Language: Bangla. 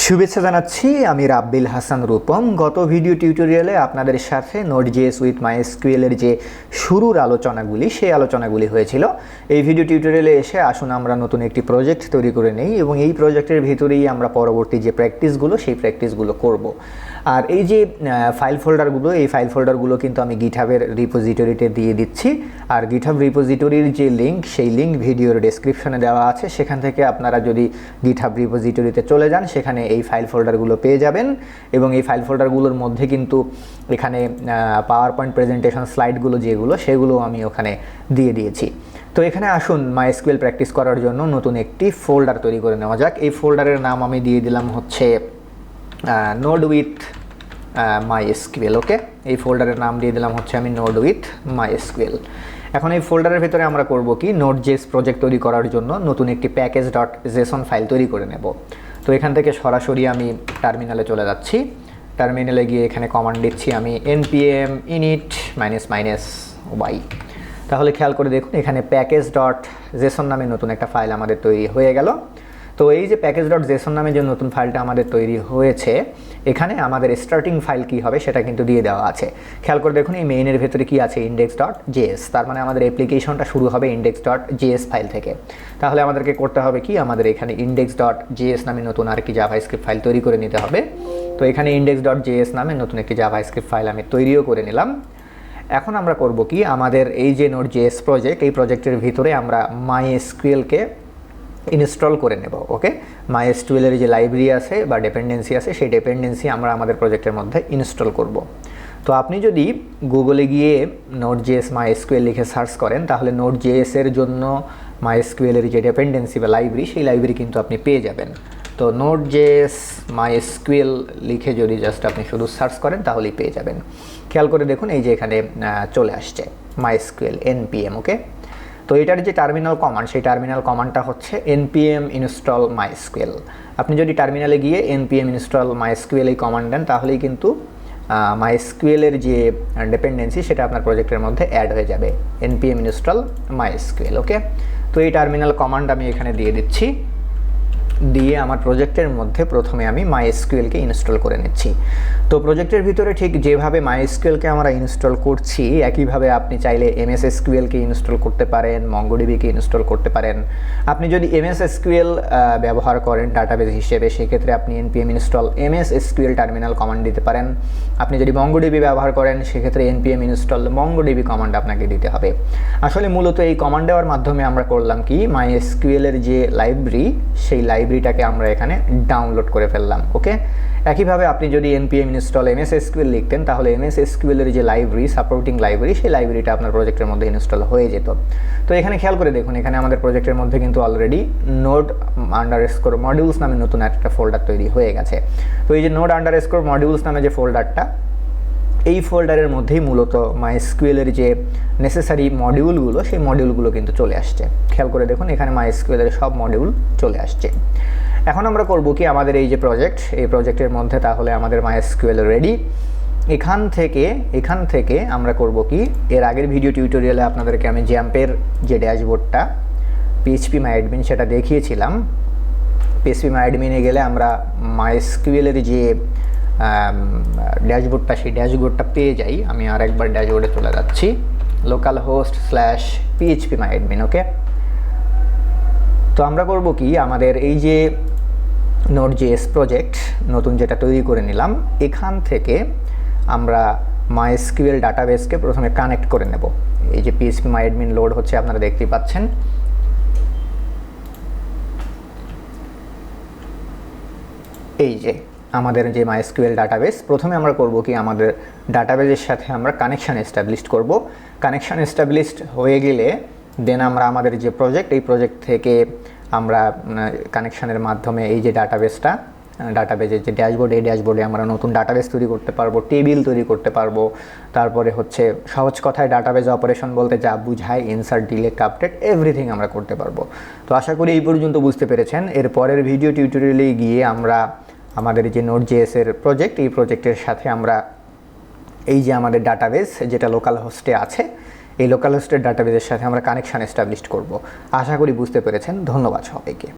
শুভেচ্ছা জানাচ্ছি, আমি রাব্বিল হাসান রূপম। গত ভিডিও টিউটোরিয়ালে আপনাদের সাথে Node.js উইথ MySQL এর যে শুরুর আলোচনাগুলি সেই আলোচনাগুলি হয়েছিল। এই ভিডিও টিউটোরিয়ালে এসে আসুন আমরা নতুন একটি প্রজেক্ট তৈরি করে নেই এবং এই প্রজেক্টের ভিতরেই আমরা পরবর্তী যে প্র্যাকটিসগুলো সেই প্র্যাকটিসগুলো করব। আর এই যে ফাইল ফোল্ডারগুলো, এই ফাইল ফোল্ডারগুলো কিন্তু আমি গিটহাবের রিপোজিটরিতে দিয়ে দিচ্ছি। আর গিটহাব রিপোজিটরির যে লিঙ্ক, সেই লিঙ্ক ভিডিওর ডেসক্রিপশনে দেওয়া আছে। সেখান থেকে আপনারা যদি গিটহাব রিপোজিটরিতে চলে যান, সেখানে এই ফাইল ফোল্ডারগুলো পেয়ে যাবেন এবং এই ফাইল ফোল্ডারগুলোর মধ্যে কিন্তু এখানে পাওয়ার পয়েন্ট প্রেজেন্টেশন স্লাইডগুলো যেগুলো, সেগুলো আমি ওখানে দিয়ে দিয়েছি। তো এখানে আসুন MySQL প্র্যাকটিস করার জন্য নতুন একটি ফোল্ডার তৈরি করে নেওয়া যাক। এই ফোল্ডারের নাম আমি দিয়ে দিলাম হচ্ছে নোড উইথ MySQL। ওকে, এই ফোল্ডারের নাম দিয়ে দিলাম হচ্ছে আমি নোড উইথ MySQL। এখন এই ফোল্ডারের ভিতরে আমরা করব কি, Node.js প্রজেক্ট তৈরি করার জন্য নতুন একটি প্যাকেজ.json ফাইল তৈরি করে নেব। তো এখান থেকে সরাসরি আমি টার্মিনালে চলে যাচ্ছি। টার্মিনালে গিয়ে এখানে কমান্ড দিচ্ছি আমি npm init -y। তাহলে খেয়াল করে দেখুন, এখানে প্যাকেজ.json নামে নতুন একটা ফাইল আমাদের তৈরি হয়ে গেল। তো এই যে প্যাকেজ.json নামে যে নতুন ফাইলটা আমাদের তৈরি হয়েছে, এখানে আমাদের স্টার্টিং ফাইল কি হবে সেটা কিন্তু দিয়ে দেওয়া আছে। খেয়াল করে দেখুন, এই মেইনের ভেতরে কি আছে, index.js। তার মানে আমাদের অ্যাপ্লিকেশনটা শুরু হবে index.js ফাইল থেকে। তাহলে আমাদেরকে করতে হবে কি, আমাদের এখানে index.js নামে নতুন আরেকটি জাভাস্ক্রিপ্ট ফাইল তৈরি করে নিতে হবে। তো এখানে index.js নামে নতুন একটি জাভাস্ক্রিপ্ট ফাইল আমি তৈরিও করে নিলাম। এখন আমরা করব কি, আমাদের এই যে Node.js প্রজেক্ট, এই প্রজেক্টের ভিতরে আমরা MySQL-কে ইনস্টল করে নেব। ওকে, MySQL এর যে লাইব্রেরি আছে বা ডিপেন্ডেন্সি আছে, সেই ডিপেন্ডেন্সি আমরা আমাদের প্রজেক্টের মধ্যে ইনস্টল করব। তো আপনি যদি গুগলে গিয়ে Node.js MySQL লিখে সার্চ করেন, তাহলে Node.js এর জন্য MySQL এর যে ডিপেন্ডেন্সি বা লাইব্রেরি, সেই লাইব্রেরি কিন্তু আপনি পেয়ে যাবেন। তো Node.js MySQL লিখে যদি জাস্ট আপনি শুধু সার্চ করেন, তাহলেই পেয়ে যাবেন। খেয়াল করে দেখুন, এই যে এখানে চলে আসছে MySQL npm। ওকে, তো এটার যে টার্মিনাল কমান্ড, সেই টার্মিনাল কমান্ডটা হচ্ছে npm install mysql। আপনি যদি টার্মিনালে গিয়ে npm install mysql এই কমান্ড দেন, তাহলেই কিন্তু MySQL এর যে ডিপেন্ডেন্সি সেটা আপনার প্রজেক্টের মধ্যে অ্যাড হয়ে যাবে, npm install mysql। ওকে, তো এই টার্মিনাল কমান্ড আমি এখানে দিয়ে দিচ্ছি। দিয়ে আমার প্রজেক্টের মধ্যে প্রথমে আমি MySQL-কে ইনস্টল করে নিচ্ছি। তো প্রজেক্টের ভিতরে ঠিক যেভাবে MySQL-কে আমরা ইনস্টল করছি, একইভাবে আপনি চাইলে MS SQL-কে ইনস্টল করতে পারেন, MongoDB-কে ইনস্টল করতে পারেন। আপনি যদি MS SQL ব্যবহার করেন ডাটাবেস হিসেবে, সেক্ষেত্রে আপনি npm install MS SQL terminal command দিতে পারেন। আপনি যদি MongoDB ব্যবহার করেন, সেক্ষেত্রে npm install MongoDB কমান্ড আপনাকে দিতে হবে। আসলে মূলত এই কমান্ড দেওয়ার মাধ্যমে আমরা করলাম কি, MySQL-এর যে লাইব্রেরি, সেই লাইব্রেরিটাকে আমরা এখানে ডাউনলোড করে ফেললাম। ওকে, একইভাবে আপনি যদি npm install MS SQL লিখতেন, তাহলে MS SQL-এর যে লাইব্রেরি, সাপোর্টিং লাইব্রেরি, সেই লাইব্রেরিটা আপনার প্রজেক্টের মধ্যে ইনস্টল হয়ে যেত। তো এখানে খেয়াল করে দেখুন, এখানে আমাদের প্রজেক্টের মধ্যে কিন্তু অলরেডি Node_modules নামে নতুন একটা ফোল্ডার তৈরি হয়ে গেছে। তো এই যে Node_modules নামে যে ফোল্ডারটা, এই ফোল্ডারের মধ্যেই মূলত MySQL-এর যে নেসেসারি মডিউলগুলো, সেই মডিউলগুলো কিন্তু চলে আসছে। খেয়াল করে দেখুন, এখানে MySQL-এর সব মডিউল চলে আসছে। এখন আমরা করব কি, আমাদের এই যে প্রজেক্ট, এই প্রজেক্টের মধ্যে তাহলে আমাদের MySQL রেডি। এখান থেকে আমরা করব কি, এর আগের ভিডিও টিউটোরিয়ালে আপনাদেরকে আমি জ্যাম্পের যে ড্যাশবোর্ডটা phpMyAdmin সেটা দেখিয়েছিলাম। phpMyAdmin-এ গেলে আমরা MySQL-এর যে ড্যাশবোর্ডটা, সেই ড্যাশবোর্ডটা পেয়ে যাই। আমি আর একবার ড্যাশবোর্ডে চলে যাচ্ছি, localhost/phpMyAdmin। ওকে, তো আমরা করব কি, আমাদের এই যে Node.js প্রজেক্ট নতুন যেটা তৈরি করে নিলাম, এখান থেকে আমরা MySQL ডাটাবেসকে প্রথমে কানেক্ট করে নেব। এই যে phpMyAdmin লোড হচ্ছে, আপনারা দেখতেই পাচ্ছেন। এই যে আমাদের যে MySQL ডাটাবেস, প্রথমে আমরা করব কি, আমাদের ডাটাবেসের সাথে আমরা কানেকশান এস্টাবলিশ করব। কানেকশান এস্টাবলিশ হয়ে গেলে দেন আমরা আমাদের যে প্রজেক্ট, এই প্রজেক্ট থেকে আমরা কানেকশানের মাধ্যমে এই যে ডাটাবেসের যে ড্যাশবোর্ড, এই ড্যাশবোর্ডে আমরা নতুন ডাটাবেস তৈরি করতে পারবো, টেবিল তৈরি করতে পারবো। তারপরে হচ্ছে সহজ কথায় ডাটাবেস অপারেশন বলতে যা বুঝায়, ইনসার্ট, ডিলিট, আপডেট, এভরিথিং আমরা করতে পারবো। তো আশা করি এই পর্যন্ত বুঝতে পেরেছেন। এর পরের ভিডিও টিউটোরিয়ালে গিয়ে আমরা আমাদের যে Node.js-এর প্রজেক্ট, এই প্রজেক্টের সাথে আমরা এই যে আমাদের ডাটাবেস যেটা লোকাল হোস্টে আছে, এই লোকাল হোস্টের ডাটাবেসের সাথে আমরা কানেকশান এস্টাবলিশ করব। আশা করি বুঝতে পেরেছেন। ধন্যবাদ সবাইকে।